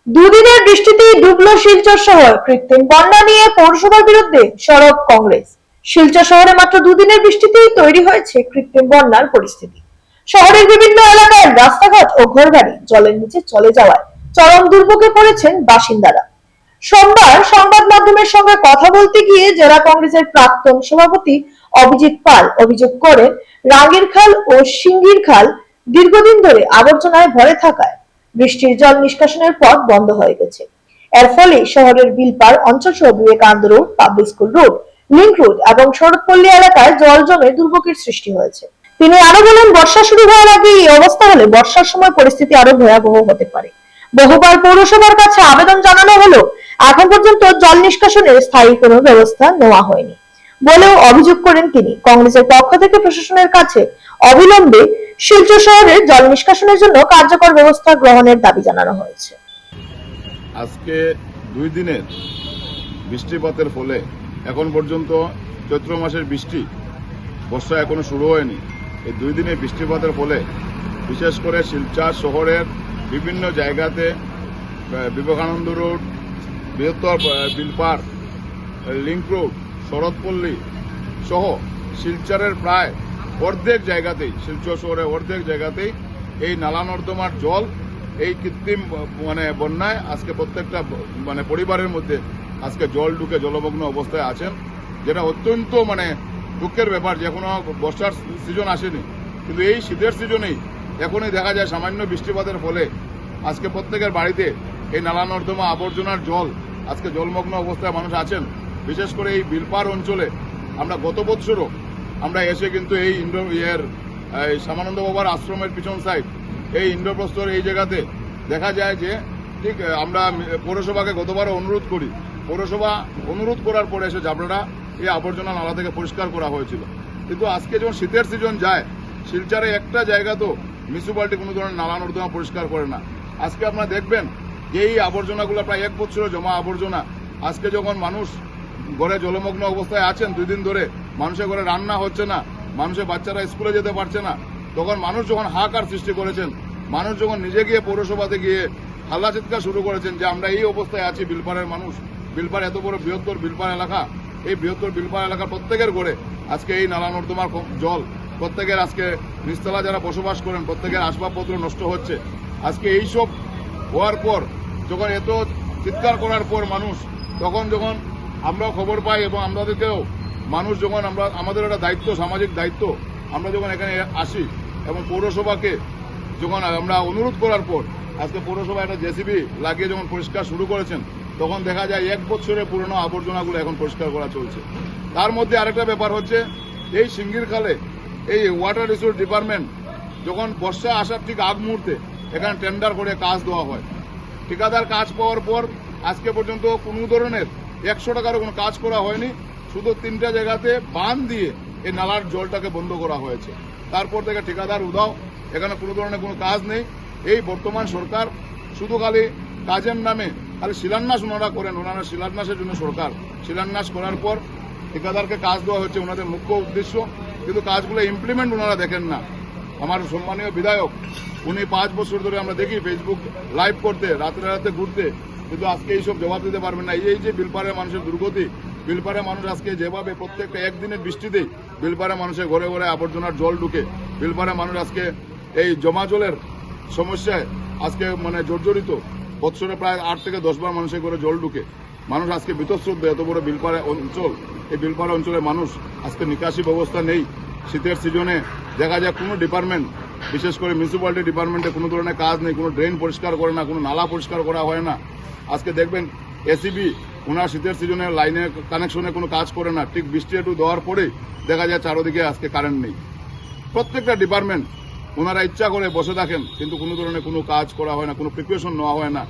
দুদিনের বৃষ্টিতেই ডুবলো শিলচর শহর। কৃত্রিম বন্যা নিয়ে পৌরসভার বিরুদ্ধে সরব কংগ্রেস। শিলচর শহরে মাত্র দুদিনের বৃষ্টিতেই তৈরি হয়েছে কৃত্রিম বন্যার পরিস্থিতি। শহরের বিভিন্ন এলাকার রাস্তাঘাট ও ঘরবাড়ি জলের নিচে চলে যাওয়ায় চরম দুর্ভোগে পড়েছেন বাসিন্দারা। সোমবার সংবাদ মাধ্যমের সঙ্গে কথা বলতে গিয়ে জেলা কংগ্রেসের প্রাক্তন সভাপতি অভিজিৎ পাল অভিযোগ করেন, রাঙ্গির খাল ও সিঙ্গির খাল দীর্ঘদিন ধরে আবর্জনায় ভরে থাকায় বৃষ্টির জল নিষ্কাশনের পথ বন্ধ হয়ে গেছে। এর ফলে শহরের বিলপাড় অঞ্চল সহ Vivekananda road, public school road, link road এবং শরৎপল্লী এলাকায় জল জমে দুর্ভোগের সৃষ্টি হয়েছে। তিনি আরো বলেন, বর্ষা শুরু হওয়ার আগে এই অবস্থা হলে বর্ষার সময় পরিস্থিতি আরো ভয়াবহ হতে পারে। বহুবার পৌরসভার কাছে আবেদন জানানো হলো, এখন পর্যন্ত জল নিষ্কাশনের স্থায়ী কোনো ব্যবস্থা নেওয়া হয়নি বলেও অভিযোগ করেন তিনি। কংগ্রেসের পক্ষ থেকে প্রশাসনের কাছে অবিলম্বে শিলচর শহরের জল নিষ্কাশনের জন্য কার্যকর ব্যবস্থা গ্রহণের দাবি জানানো হয়েছে। আজকে 2 দিনের বৃষ্টিপাতের ফলে এখন পর্যন্ত চৈত্র মাসের বৃষ্টি, বর্ষা এখনো শুরু হয়নি। এই 2 দিনের বৃষ্টিপাতের ফলে বিশেষ করে শিলচর শহরের বিভিন্ন জায়গাতে বিবেকানন্দ রোড, বৃহত্তর বিলপাড়, লিংক রোড, শরৎপল্লী সহ শিলচরের প্রায় অর্ধেক জায়গাতেই, শিলচর শহরের অর্ধেক জায়গাতেই এই নালা নর্দমার জল, এই কৃত্রিম বন্যায় আজকে প্রত্যেকটা পরিবারের মধ্যে আজকে জল ঢুকে জলমগ্ন অবস্থায় আছেন, যেটা অত্যন্ত দুঃখের ব্যাপার। যে এখনো বর্ষার সিজন আসেনি, কিন্তু এই শীতের সিজনেই এখনই দেখা যায় সামান্য বৃষ্টিপাতের ফলে আজকে প্রত্যেকের বাড়িতে এই নালা নর্দমা আবর্জনার জল আজকে জলমগ্ন অবস্থায় মানুষ আছেন। বিশেষ করে এই বিলপাড় অঞ্চলে আমরা গত বছরও আমরা এসে কিন্তু এই শ্যামানন্দ বাবার আশ্রমের পিছন সাইড, এই ইন্দ্রপ্রস্থর এই জায়গাতে দেখা যায় যে ঠিক আমরা পৌরসভাকে গতবারও অনুরোধ করি, পৌরসভা অনুরোধ করার পরে এসে জাবড়াটা এই আবর্জনা নালা থেকে পরিষ্কার করা হয়েছিল। কিন্তু আজকে যখন শীতের সিজন যায়, শিলচরে একটা জায়গা তো মিউনিসিপ্যালিটি কোনো ধরনের নালা নর্দমা পরিষ্কার করে না। আজকে আপনারা দেখবেন যে এই আবর্জনাগুলো প্রায় 1 বছরের জমা আবর্জনা, আজকে যখন মানুষ ঘরে জলমগ্ন অবস্থায় আছেন 2 দিন ধরে, মানুষের ঘরে রান্না হচ্ছে না, মানুষের বাচ্চারা স্কুলে যেতে পারছে না, তখন মানুষ যখন হাহাকার সৃষ্টি করেছেন, মানুষ যখন নিজে গিয়ে পৌরসভাতে গিয়ে হাল্লা চিৎকার শুরু করেছেন যে আমরা এই অবস্থায় আছি। বিলপাড়ের মানুষ, বিলপাড় এত বড় বৃহত্তর বিলপাড় এলাকা, এই বৃহত্তর বিলপাড় এলাকার প্রত্যেকের ঘরে আজকে এই নালা নর্দমার জল, প্রত্যেকের আজকে নিচতলা যারা বসবাস করেন প্রত্যেকের আসবাবপত্র নষ্ট হচ্ছে। আজকে এইসব হওয়ার পর যখন এত চিৎকার করার পর মানুষ, তখন যখন আমরাও খবর পাই এবং আমাদেরকেও মানুষ যখন আমাদের একটা দায়িত্ব, সামাজিক দায়িত্ব, আমরা যখন এখানে আসি এবং পৌরসভাকে যখন আমরা অনুরোধ করার পর আজকে পৌরসভা একটা জেসিবি লাগিয়ে যখন পরিষ্কার শুরু করেছেন, তখন দেখা যায় 1 বছরের পুরনো আবর্জনাগুলো এখন পরিষ্কার করা চলছে। তার মধ্যে আরেকটা ব্যাপার হচ্ছে, এই সিঙ্গির খালে এই ওয়াটার রিসোর্স ডিপার্টমেন্ট যখন বর্ষা আসার ঠিক আগ মুহূর্তে এখানে টেন্ডার করে কাজ দেওয়া হয়। ঠিকাদার কাজ পাওয়ার পর আজকে পর্যন্ত কোনো ধরনের 100 টাকারও কোনো কাজ করা হয়নি। শুধু 3টা জায়গাতে বাঁধ দিয়ে এই নালার জলটাকে বন্ধ করা হয়েছে। তারপর থেকে ঠিকাদার উধাও, এখানে কোনো ধরনের কোনো কাজ নেই। এই বর্তমান সরকার শুধু খালি কাজের নামে খালি শিলান্যাস ওনারা করেন, ওনারা শিলান্যাসের জন্য সরকার, শিলান্যাস করার পর ঠিকাদারকে কাজ দেওয়া হচ্ছে ওনাদের মুখ্য উদ্দেশ্য, কিন্তু কাজগুলো ইমপ্লিমেন্ট ওনারা দেখেন না। আমার সম্মানীয় বিধায়ক, উনি 5 বছর ধরে আমরা দেখি ফেসবুক লাইভ করতে, রাতে রাতে ঘুরতে, কিন্তু আজকে এইসব জবাব দিতে পারবেন না। এই যে বিলপাড়ের মানুষের দুর্গতি, বিলপাড়ের মানুষ আজকে যেভাবে প্রত্যেকটা একদিনের বৃষ্টিতেই বিলপাড়ের মানুষের ঘরে ঘরে আবর্জনার জল ঢুকে, বিলপাড়ের মানুষ আজকে এই জমা জলের সমস্যায় আজকে জর্জরিত। বছরে প্রায় 8 থেকে 10 বার মানুষের ঘরে জল ঢুকে, মানুষ আজকে বিতশ্রদ্ধ। এত বড় বিলপাড়া অঞ্চল, এই বিলপাড়া অঞ্চলের মানুষ আজকে নিকাশি ব্যবস্থা নেই। শীতের সিজনে দেখা যায় কোনো ডিপার্টমেন্ট, বিশেষ করে মিউনিসিপ্যালিটি ডিপার্টমেন্টে কোনো ধরনের কাজ নেই, কোনো ড্রেন পরিষ্কার করে না, কোনো নালা পরিষ্কার করা হয় না। আজকে দেখবেন এসিবি ওনার শীতের সিজনে লাইনের কানেকশনে কোনো কাজ করে না, ঠিক বৃষ্টি একটু দেওয়ার পরেই দেখা যায় চারদিকে আজকে কারেন্ট নেই। প্রত্যেকটা ডিপার্টমেন্ট ওনারা ইচ্ছা করে বসে থাকেন, কিন্তু কোনো ধরনের কোনো কাজ করা হয় না, কোনো প্রিপারেশন নেওয়া হয় না।